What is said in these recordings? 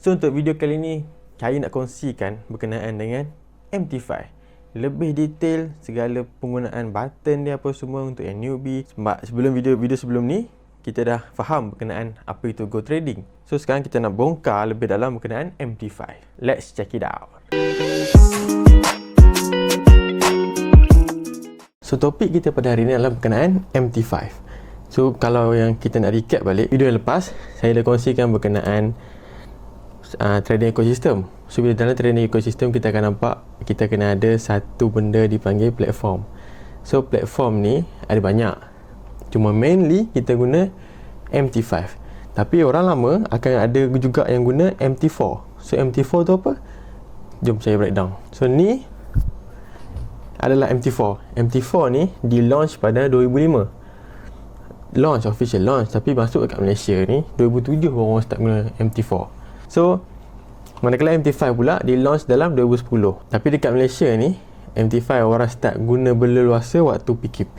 So untuk video kali ni, saya nak kongsikan berkenaan dengan MT5. Lebih detail segala penggunaan button dia apa semua untuk yang newbie. Sebab sebelum video sebelum ni, kita dah faham berkenaan apa itu Go Trading. So sekarang kita nak bongkar lebih dalam berkenaan MT5. Let's check it out. So topik kita pada hari ni adalah berkenaan MT5. So kalau yang kita nak recap balik, video yang lepas saya dah kongsikan berkenaan trading ekosistem. So bila dalam trading ekosistem, kita akan nampak kita kena ada satu benda dipanggil platform. So platform ni ada banyak, cuma mainly kita guna MT5. Tapi orang lama akan ada juga yang guna MT4. So MT4 tu apa? Jom saya breakdown. So ni adalah MT4. MT4 ni di launch pada 2005. Official launch, tapi masuk kat Malaysia ni 2007 baru orang start guna MT4. So manakala MT5 pula di launch dalam 2010. Tapi dekat Malaysia ni MT5 orang start guna berleluasa waktu PKP.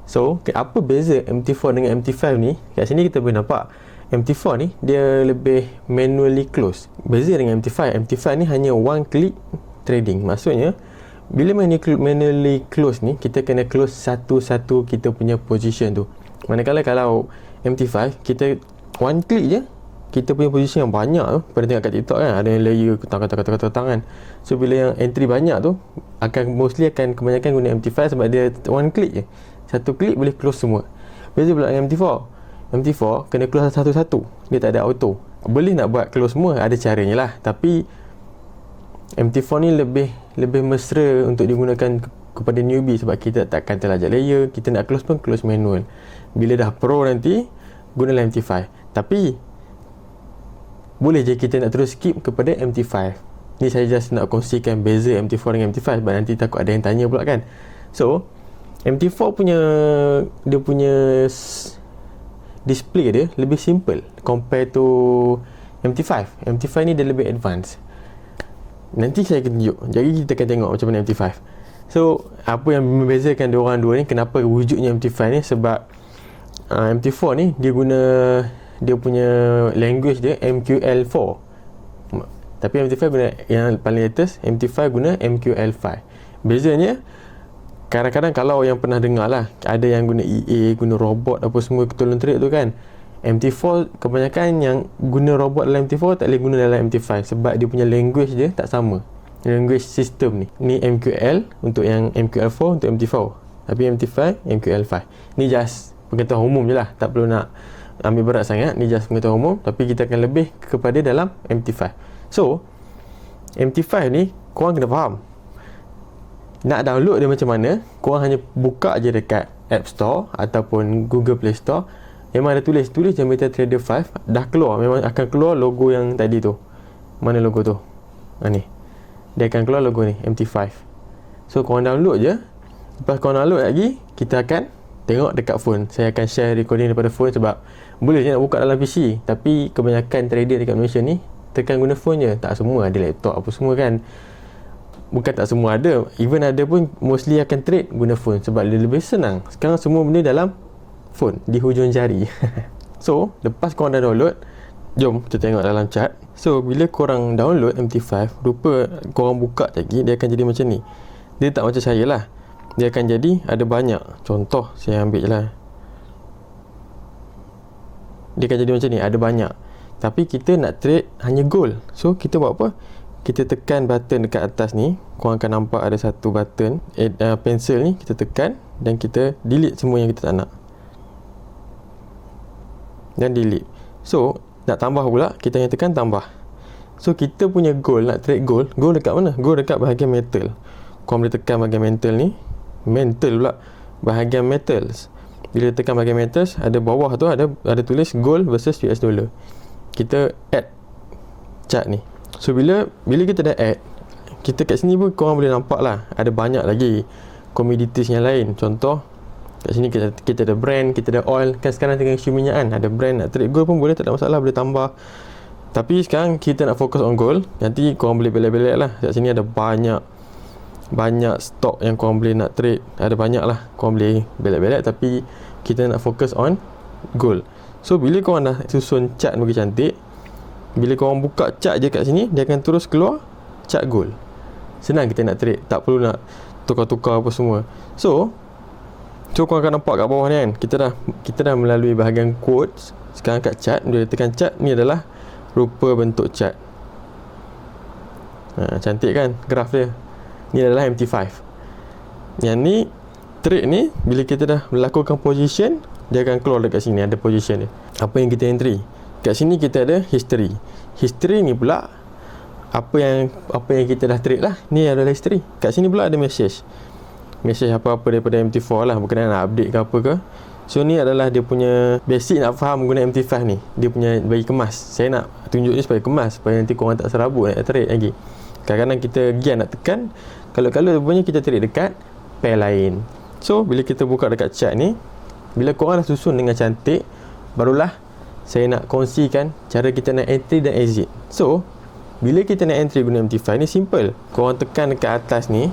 So apa beza MT4 dengan MT5 ni? Kat sini kita boleh nampak MT4 ni dia lebih manually close. Beza dengan MT5, MT5 ni hanya one click trading. Maksudnya bila manually close ni, kita kena close satu-satu kita punya position tu. Manakala kalau MT5 kita one click je, kita punya position yang banyak tu. Pada tengok kat TikTok kan, ada yang layer kata tangan. So bila yang entry banyak tu, akan kebanyakan guna MT5 sebab dia one click je. Satu klik boleh close semua. Beza pula dengan MT4. MT4 kena close satu-satu. Dia tak ada auto. Boleh nak buat close semua, ada caranya lah. Tapi MT4 ni lebih mesra untuk digunakan kepada newbie sebab kita takkan terlajak layer. Kita nak close pun close manual. Bila dah pro nanti, gunalah MT5. Tapi boleh je kita nak terus skip kepada MT5. Ni saya just nak kongsikan beza MT4 dengan MT5 sebab nanti takut ada yang tanya pula kan. So MT4 dia punya display dia lebih simple compare to MT5. MT5 ni dia lebih advance. Nanti saya akan tunjuk. Jadi kita akan tengok macam mana MT5. So apa yang membezakan diorang dua ni, kenapa wujudnya MT5 ni, sebab MT4 ni dia guna dia punya language dia MQL4. Tapi MT5 guna yang paling latest, MT5 guna MQL5. Bezanya, kadang-kadang kalau yang pernah dengar lah, ada yang guna EA, guna robot apa semua tolong trade tu kan, MT4 kebanyakan yang guna robot dalam MT4 tak boleh guna dalam MT5 sebab dia punya language dia tak sama. Language system ni MQL untuk yang MQL4 untuk MT4, tapi MT5 MQL5. Ni just pengetahuan umum je lah, tak perlu nak ambil berat sangat. Ni just pengetahuan umum, tapi kita akan lebih kepada dalam MT5. So MT5 ni korang kena faham, nak download dia macam mana, korang hanya buka je dekat App Store ataupun Google Play Store. Memang ada tulis je MetaTrader 5, dah keluar, memang akan keluar logo yang tadi tu. Mana logo tu? Ni. Dia akan keluar logo ni, MT5. So korang download je. Lepas korang download lagi, kita akan tengok dekat phone. Saya akan share recording daripada phone sebab boleh je nak buka dalam PC. Tapi kebanyakan trader dekat Malaysia ni tekan guna phone je. Tak semua ada laptop apa semua kan. Bukan tak semua ada, even ada pun mostly akan trade guna phone sebab dia lebih senang. Sekarang semua benda dalam phone, di hujung jari. So lepas korang dah download, jom kita tengok dalam chart. So bila korang download MT5, rupa korang buka lagi, dia akan jadi macam ni. Dia tak macam saya lah, dia akan jadi ada banyak. Contoh saya ambil je lah, dia akan jadi macam ni, ada banyak. Tapi kita nak trade hanya gold. So kita buat apa? Kita tekan button dekat atas ni. Korang akan nampak ada satu button pencil ni, kita tekan dan kita delete semua yang kita tak nak, dan delete. So nak tambah pula, kita hanya tekan tambah. So kita punya goal, nak trade gold dekat mana? Gold dekat bahagian metal. Korang boleh tekan bahagian metal ni, bahagian metals. Bila tekan bahagian metals, ada bawah tu ada tulis gold versus US dollar. Kita add chart ni. So bila kita dah add, kita kat sini pun korang boleh nampak lah, ada banyak lagi commodities yang lain. Contoh kat sini kita ada brand, kita ada oil. Kan sekarang tengah isu minyak kan, ada brand. Nak trade gold pun boleh, tak ada masalah, boleh tambah. Tapi sekarang kita nak fokus on gold. Nanti korang boleh belak-belak lah. Kat sini ada banyak stok yang korang boleh nak trade. Ada banyak lah, korang boleh belak-belak. Tapi kita nak fokus on gold. So bila korang dah susun chart bagi cantik, bila korang buka chart je kat sini, dia akan terus keluar chart gold. Senang kita nak trade, tak perlu nak tukar-tukar apa semua. So korang akan nampak kat bawah ni kan, kita dah melalui bahagian quotes. Sekarang kat chart, bila tekan chart, ni adalah rupa bentuk chart. Cantik kan graf dia. Ni adalah MT5. Yang ni, trade ni, bila kita dah melakukan position, dia akan keluar dekat sini, ada position dia. Apa yang kita entry? Kat sini kita ada history. History ni pula apa yang kita dah trade lah. Ni adalah history. Kat sini pula ada message apa-apa daripada MT4 lah, berkenaan nak update ke apa ke. So ni adalah dia punya basic nak faham guna MT5 ni. Dia punya bagi kemas. Saya nak tunjuk ni supaya kemas, supaya nanti korang tak serabut nak trade lagi. Kadang-kadang kita gian nak tekan, kalau rupanya kita trade dekat pair lain. So bila kita buka dekat chart ni, bila korang dah susun dengan cantik, barulah saya nak kongsikan cara kita nak entry dan exit. So bila kita nak entry guna MT5 ni simple. Korang tekan dekat atas ni,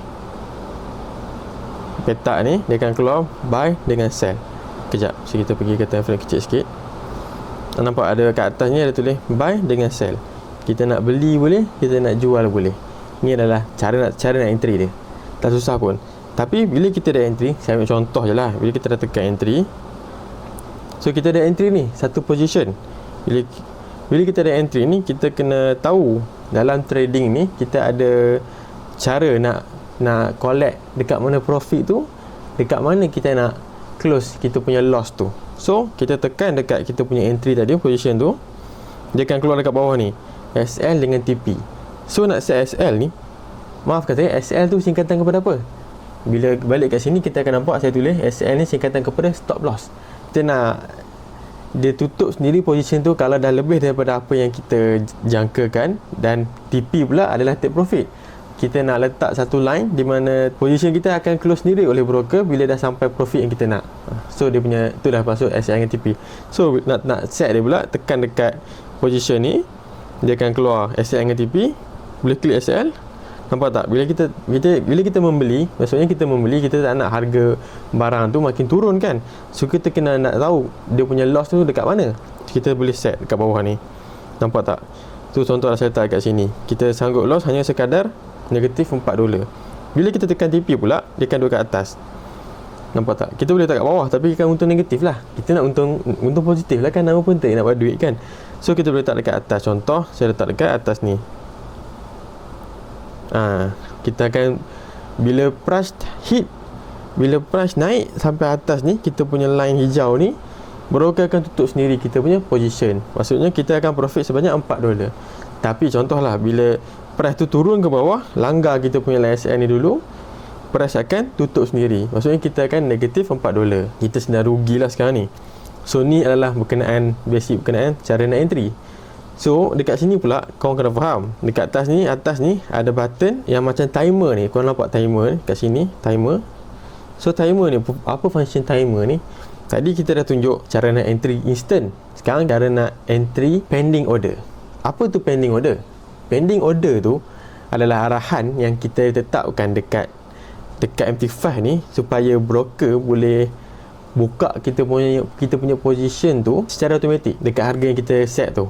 petak ni, dia akan keluar buy dengan sell. Kejap, so kita pergi ke time frame kecil sikit. Nampak ada kat atas ni ada tulis buy dengan sell. Kita nak beli boleh, kita nak jual boleh. Ni adalah cara nak entry dia. Tak susah pun. Tapi bila kita dah entry, saya ambil contoh je lah. Bila kita dah tekan entry, so kita dah entry ni satu position. Bila kita dah entry ni, kita kena tahu dalam trading ni kita ada cara nak collect dekat mana profit tu, dekat mana kita nak close kita punya loss tu. So kita tekan dekat kita punya entry tadi, position tu, dia akan keluar dekat bawah ni, SL dengan TP. So nak set SL ni, maaf kata SL tu singkatan kepada apa? Bila balik kat sini kita akan nampak saya tulis SL ni singkatan kepada stop loss. Kita nak dia tutup sendiri position tu kalau dah lebih daripada apa yang kita jangkakan, dan TP pula adalah take profit. Kita nak letak satu line di mana position kita akan close sendiri oleh broker bila dah sampai profit yang kita nak. So dia punya tu dah masuk SL dengan TP. So nak set dia pula, tekan dekat position ni, dia akan keluar SL dengan TP. Boleh klik SL. Nampak tak? Bila kita membeli, maksudnya kita membeli, kita tak nak harga barang tu makin turun kan. So kita kena nak tahu dia punya loss tu dekat mana. Kita boleh set dekat bawah ni. Nampak tak? Tu contoh lah saya letak kat sini. Kita sanggup loss hanya sekadar negatif $4. Bila kita tekan TP pula, dia akan duduk kat atas. Nampak tak? Kita boleh letak kat bawah, tapi kan untung negatif lah. Kita nak untung positif lah kan, nama pun tak nak buat duit kan. So kita boleh letak dekat atas. Contoh, saya letak dekat atas ni. Kita akan bila price naik sampai atas ni, kita punya line hijau ni, broker akan tutup sendiri kita punya position. Maksudnya kita akan profit sebanyak $4. Tapi contohlah bila price tu turun ke bawah, langgar kita punya line SL ni dulu, price akan tutup sendiri. Maksudnya kita akan negatif $4. Kita sedang rugilah sekarang ni. So ni adalah basic berkenaan cara nak entry. So dekat sini pula korang kena faham, dekat atas ni ada button yang macam timer ni. Korang nampak timer ni kat sini, timer. So timer ni, apa function timer ni? Tadi kita dah tunjuk cara nak entry instant. Sekarang cara nak entry pending order. Apa tu pending order? Pending order tu adalah arahan yang kita tetapkan dekat MT5 ni supaya broker boleh buka kita punya position tu secara automatik dekat harga yang kita set tu.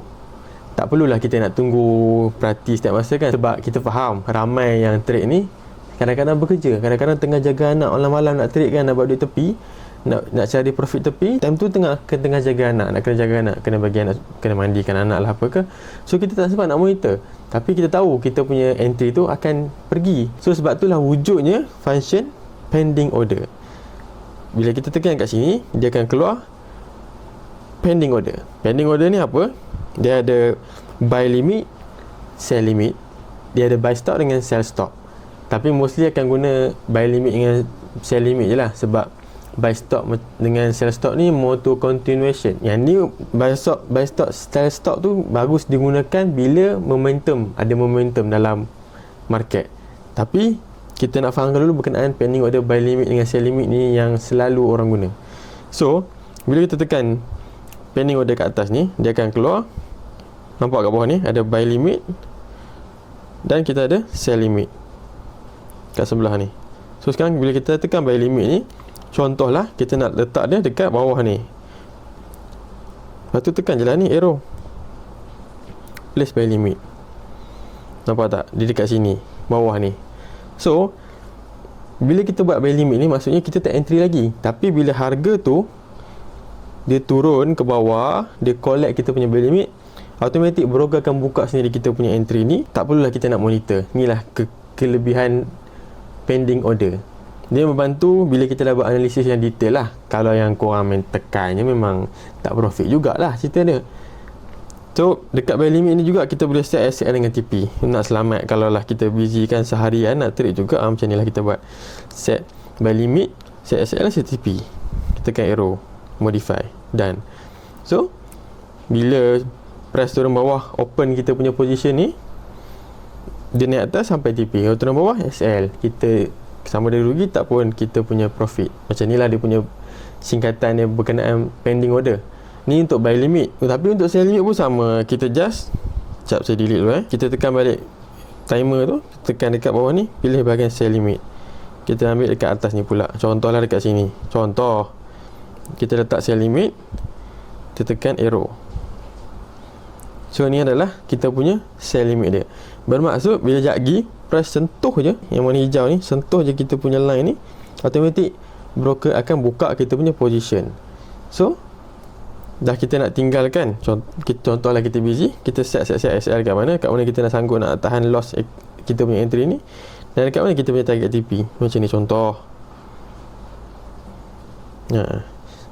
Tak perlulah kita nak tunggu perhati setiap masa kan. Sebab kita faham ramai yang trade ni kadang-kadang bekerja, kadang-kadang tengah jaga anak malam-malam nak trade kan, nak buat duit tepi, nak cari profit tepi. Time tu tengah jaga anak, nak kena jaga anak, kena bagi anak, kena mandikan anak lah apa ke. So kita tak sempat nak monitor, tapi kita tahu kita punya entry tu akan pergi. So sebab itulah wujudnya function pending order. Bila kita tekan kat sini, dia akan keluar pending order. Pending order ni apa? Dia ada buy limit, sell limit. Dia ada buy stop dengan sell stop. Tapi mostly akan guna buy limit dengan sell limit je lah. Sebab buy stop dengan sell stop ni more to continuation. Yang ni buy stop, sell stop tu bagus digunakan bila ada momentum dalam market. Tapi kita nak fahamkan dulu berkenaan pending order, buy limit dengan sell limit ni yang selalu orang guna. So bila kita tekan pending order kat atas ni, dia akan keluar. Nampak kat bawah ni ada buy limit dan kita ada sell limit kat sebelah ni. So sekarang bila kita tekan buy limit ni, contohlah kita nak letak dia dekat bawah ni. Lepas tu tekan je lah ni arrow. place buy limit. Nampak tak? Dia dekat sini, bawah ni. So bila kita buat buy limit ni, maksudnya kita tak entry lagi. Tapi bila harga tu dia turun ke bawah, dia collect kita punya buy limit, automatic broker akan buka sendiri kita punya entry ni. Tak perlulah kita nak monitor. Inilah kelebihan pending order. Dia membantu bila kita dah buat analisis yang detail lah. Kalau yang korang main tekannya, memang tak profit jugalah cerita dia. So dekat buy limit ni juga kita boleh set SL dengan TP. Nak selamat kalau lah kita busy kan seharian nak trade juga, macam ni lah kita buat. Set buy limit, set SL, set TP. Kita tekan arrow, modify, done. So bila price turun bawah, open kita punya position ni, dia naik atas sampai TP. Kalau turun bawah, SL. Kita sama ada rugi tak pun kita punya profit. Macam ni lah dia punya singkatan dia berkenaan pending order. Ni untuk buy limit. Tapi untuk sell limit pun sama. Kita just, sekejap saya delete dulu kita tekan balik timer tu, tekan dekat bawah ni, pilih bahagian sell limit. Kita ambil dekat atas ni pula. Contohlah dekat sini. Contoh, kita letak sell limit, kita tekan arrow. So ni adalah kita punya sell limit dia. Bermaksud bila sekejap lagi price sentuh je, yang warna hijau ni, sentuh je kita punya line ni, automatic broker akan buka kita punya position. So dah kita nak tinggalkan, contohlah kita busy, kita set SL kat mana kita nak sanggup nak tahan loss kita punya entry ni, dan dekat mana kita punya target TP. Macam ni contoh.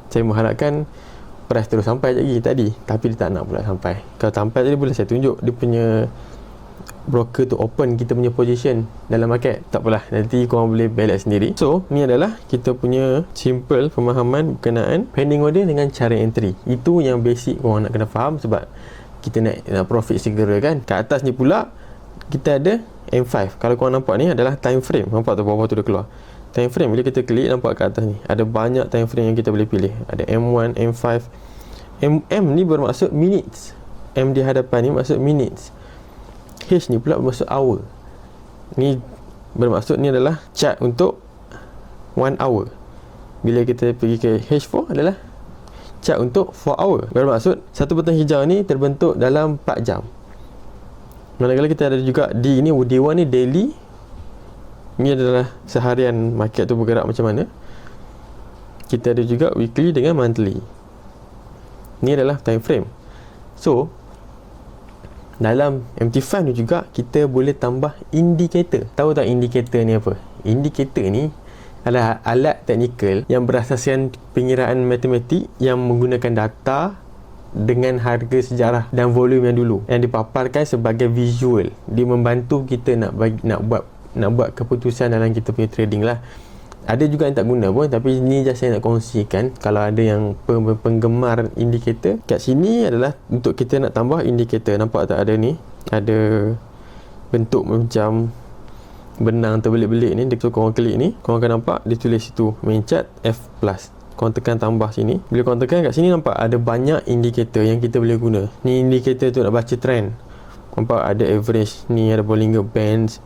Saya mengharapkan price terus sampai lagi tadi, tapi dia tak nak pula sampai. Kalau sampai tadi boleh saya tunjuk dia punya broker tu open kita punya position dalam market. Tak apalah, nanti korang boleh balik sendiri. So ni adalah kita punya simple pemahaman berkenaan pending order dengan cara entry. Itu yang basic korang nak kena faham, sebab kita nak profit segera kan. Kat atas ni pula kita ada M5. Kalau korang nampak ni adalah time frame. Nampak tu bawah tu dah keluar time frame. Bila kita klik, nampak kat atas ni ada banyak time frame yang kita boleh pilih. Ada M1, M5. M ni bermaksud minutes. M di hadapan ni maksud minutes. H ni pula bermaksud hour. Ni bermaksud ni adalah chart untuk 1 hour. Bila kita pergi ke H4 adalah chart untuk 4 hour. Bermaksud satu butang hijau ni terbentuk dalam 4 jam. Manakala kita ada juga D ni, D1 ni daily. Ni adalah seharian market tu bergerak macam mana. Kita ada juga weekly dengan monthly. Ni adalah time frame. So dalam MT5 ni juga kita boleh tambah indikator. Tahu tak indikator ni apa? Indikator ni adalah alat teknikal yang berasaskan pengiraan matematik yang menggunakan data dengan harga sejarah dan volume yang dulu, yang dipaparkan sebagai visual. Dia membantu kita nak buat keputusan dalam kita punya trading lah. Ada juga yang tak guna pun, tapi ni just saya nak kongsikan. Kalau ada yang penggemar indikator, kat sini adalah untuk kita nak tambah indikator. Nampak tak ada ni? Ada bentuk macam benang terbelit-belit ni. So korang klik ni, korang akan nampak dia tulis situ main chart F+. Korang tekan tambah sini. Bila korang tekan kat sini, nampak ada banyak indikator yang kita boleh guna. Ni indikator tu nak baca trend. Nampak ada average ni, ada Bollinger Bands,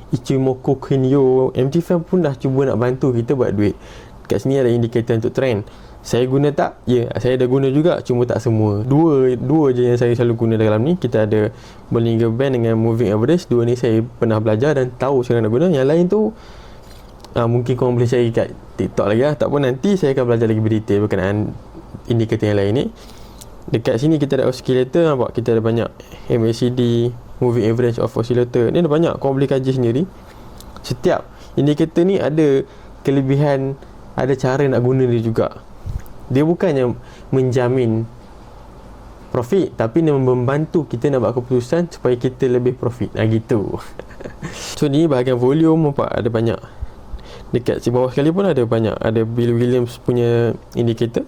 Ichimoku Kinyo. MT5 pun dah cuba nak bantu kita buat duit. Kat sini ada indikator untuk trend. Saya guna tak? Ya, saya dah guna juga, cuma tak semua. Dua je yang saya selalu guna dalam ni. Kita ada Bollinger Band dengan Moving Average. Dua ni saya pernah belajar dan tahu cara nak guna. Yang lain tu mungkin korang boleh cari kat TikTok lagi lah. Tak pun nanti saya akan belajar lagi berdetail berkenaan indikator yang lain ni. Dekat sini kita ada oscillator. Nampak kita ada banyak MACD, Moving Average of Oscillator. Ni ada banyak, korang boleh kaji sendiri. Setiap indikator ni ada kelebihan, ada cara nak guna dia juga. Dia bukannya menjamin profit, tapi dia membantu kita nak buat keputusan supaya kita lebih profit. Gitu. So ni bahagian volume, nampak ada banyak. Dekat si bawah sekali pun ada banyak. Ada Bill Williams punya indikator,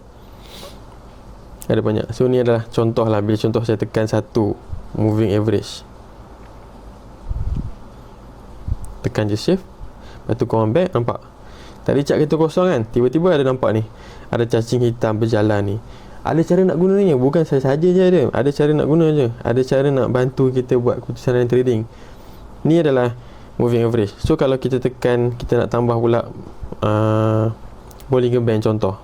ada banyak. So ni adalah contoh lah. Bila contoh saya tekan satu Moving Average, tekan je shift, lepas tu korang back. Nampak tadi chart kita kosong kan, tiba-tiba ada nampak ni, ada cacing hitam berjalan ni. Ada cara nak guna ni, bukan saya saja je ada cara nak guna je. Ada cara nak bantu kita buat keputusan dalam trading. Ni adalah Moving Average. So kalau kita tekan, kita nak tambah pula Bollinger Band contoh,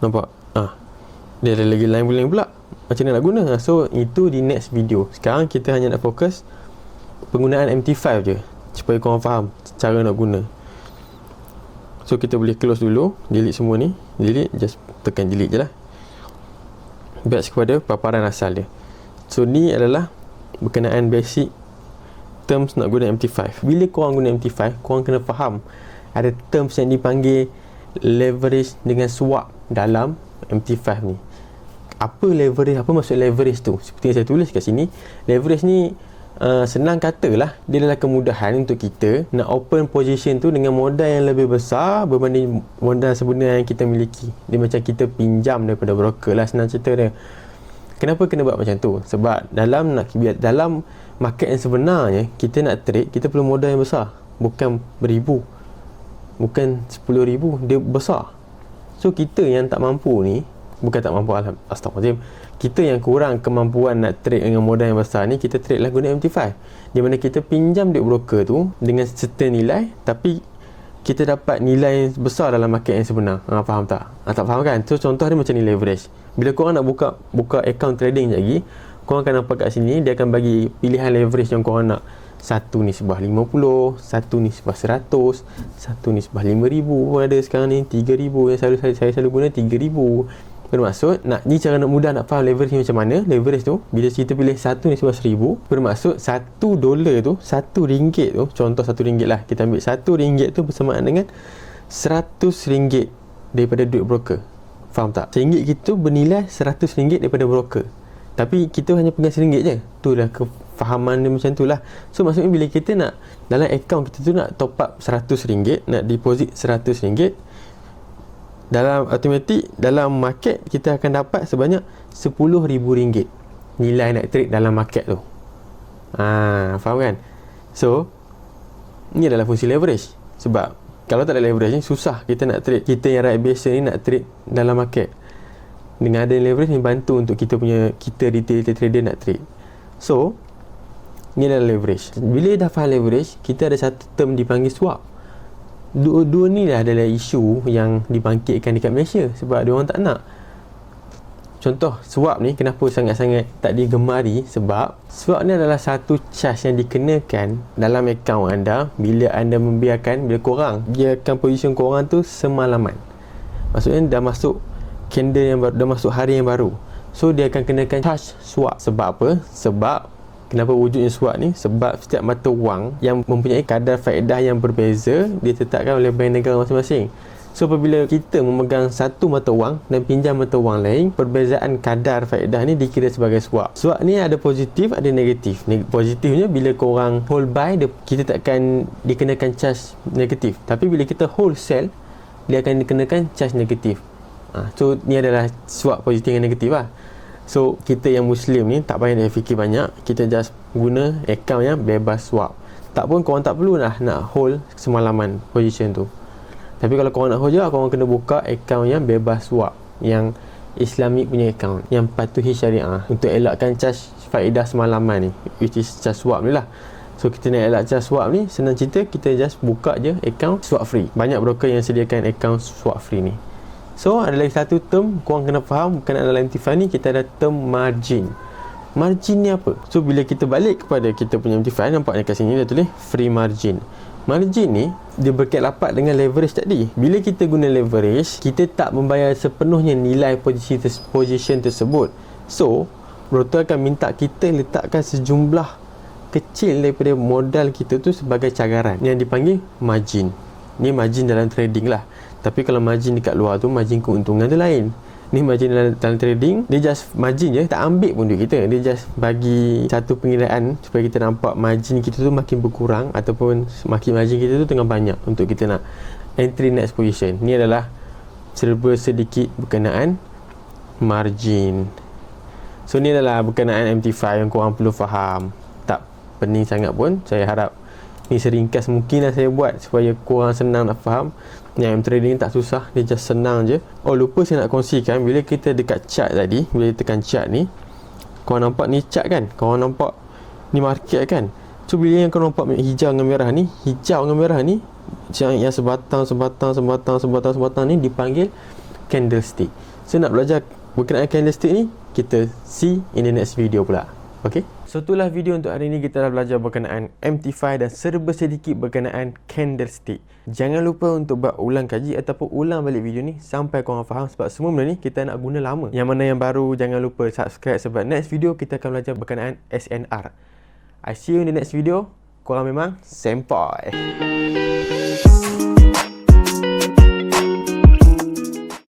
nampak dia ada lagi line Bollinger pula. macam mana nak guna. So itu di next video. Sekarang kita hanya nak fokus penggunaan MT5 je, supaya korang faham cara nak guna. So kita boleh close dulu, delete semua ni, delete, just tekan delete je lah, batch kepada paparan asal dia. So ni adalah berkenaan basic terms nak guna MT5. Bila korang guna MT5, korang kena faham ada terms yang dipanggil leverage dengan swap dalam MT5 ni. Apa leverage, apa maksud leverage tu? Seperti yang saya tulis kat sini, leverage ni senang katalah, dia adalah kemudahan untuk kita nak open position tu dengan modal yang lebih besar berbanding modal sebenar yang kita miliki. Dia macam kita pinjam daripada broker lah, senang cerita dia. Kenapa kena buat macam tu? Sebab dalam market yang sebenarnya, kita nak trade, kita perlu modal yang besar, bukan beribu, bukan 10,000, dia besar. So kita yang tak mampu ni, bukan tak mampu, astagfirullahaladzim, kita yang kurang kemampuan nak trade dengan modal yang besar ni, kita trade lah guna MT5, di mana kita pinjam duit broker tu dengan certain nilai, tapi kita dapat nilai besar dalam market yang sebenar. Faham tak? Tak faham kan? So contoh dia macam ni leverage. Bila korang nak buka account trading sekejap lagi, korang akan nampak kat sini, dia akan bagi pilihan leverage yang korang nak. Satu nisbah 50, satu nisbah 100, satu nisbah 5,000 pun ada sekarang ni, 3,000 yang saya selalu guna 3,000. Bermaksud, ni cara nak mudah nak faham leverage ni macam mana. Leverage tu, bila kita pilih 1 nisbah 1,000, bermaksud $1 tu, RM1 tu, contoh RM1 lah, kita ambil RM1 tu bersamaan dengan RM100 daripada duit broker. Faham tak? RM1 kita bernilai RM100 daripada broker, tapi kita hanya pegang RM1 je. Tu dah kefahaman dia macam tu lah. So maksudnya bila kita nak, dalam account kita tu nak top up RM100, nak deposit RM100, dalam automatik, dalam market kita akan dapat sebanyak RM10,000 nilai nak trade dalam market tu. Faham kan? So ni adalah fungsi leverage. Sebab kalau tak ada leverage ni, susah kita nak trade. Kita yang rakyat biasa ni nak trade dalam market. Dengan ada leverage ni, bantu untuk kita retail trader nak trade. So ni adalah leverage. Bila dah faham leverage, kita ada satu term dipanggil swap. Dua ni adalah isu yang dibangkitkan dekat Malaysia sebab dia orang tak nak. Contoh swap ni kenapa sangat-sangat tak digemari, sebab swap ni adalah satu charge yang dikenakan dalam akaun anda bila anda membiarkan, bila korang biarkan position korang tu semalaman. Maksudnya dah masuk candle yang baru, dah masuk hari yang baru. So dia akan kenakan charge swap. Sebab apa? Sebab kenapa wujudnya swap ni? Sebab setiap mata wang yang mempunyai kadar faedah yang berbeza ditetapkan oleh bank negara masing-masing. So apabila kita memegang satu mata wang dan pinjam mata wang lain, perbezaan kadar faedah ni dikira sebagai swap. Swap ni ada positif, ada negatif. Positifnya bila korang hold buy, kita takkan dikenakan charge negatif. Tapi bila kita hold sell, dia akan dikenakan charge negatif. So ni adalah swap positif dan negatif lah. So kita yang Muslim ni tak payah fikir banyak, kita just guna account yang bebas swap. Tak pun korang tak perlu nak hold semalaman position tu. Tapi kalau korang nak hold je, korang kena buka account yang bebas swap, yang Islamic punya account, yang patuhi syariah, untuk elakkan charge faedah semalaman ni, which is charge swap ni lah. So kita nak elak charge swap ni, senang cerita, kita just buka je account swap free. Banyak broker yang sediakan account swap free ni. So ada lagi satu term korang kena faham berkenaan dalam MT5 ni, kita ada term margin. Margin ni apa? So bila kita balik kepada kita punya MT5, nampaknya kat sini dia tulis free margin. Margin ni dia berkait rapat dengan leverage tadi. Bila kita guna leverage, kita tak membayar sepenuhnya nilai position tersebut. So broker akan minta kita letakkan sejumlah kecil daripada modal kita tu sebagai cagaran yang dipanggil margin. Ni margin dalam trading lah. Tapi kalau margin dekat luar tu, margin keuntungan tu lain. Ni margin dalam trading, dia just margin je, tak ambil pun duit kita. Dia just bagi satu pengiraan supaya kita nampak margin kita tu makin berkurang, ataupun makin margin kita tu tengah banyak untuk kita nak entry next position. Ni adalah serba sedikit berkenaan margin. So ni adalah berkenaan MT5 yang korang perlu faham. Tak pening sangat pun. Saya harap ni seringkas mungkin lah saya buat supaya korang senang nak faham. Yang trading tak susah, dia just senang je. Oh lupa saya nak kongsikan, bila kita dekat chart tadi, bila kita tekan chart ni, korang nampak ni chart kan, korang nampak ni market kan. So bila yang korang nampak hijau dengan merah ni, hijau dengan merah ni, yang sebatang ni dipanggil candlestick. So nak belajar berkenaan candlestick ni, kita see in the next video pula. Okay? So itulah video untuk hari ini. Kita dah belajar berkenaan MT5 dan serba sedikit berkenaan candlestick. Jangan lupa untuk buat ulang kaji ataupun ulang balik video ni sampai korang faham, sebab semua benda ni kita nak guna lama. Yang mana yang baru, jangan lupa subscribe, sebab next video kita akan belajar berkenaan SNR. I see you in the next video. Korang memang sempoi.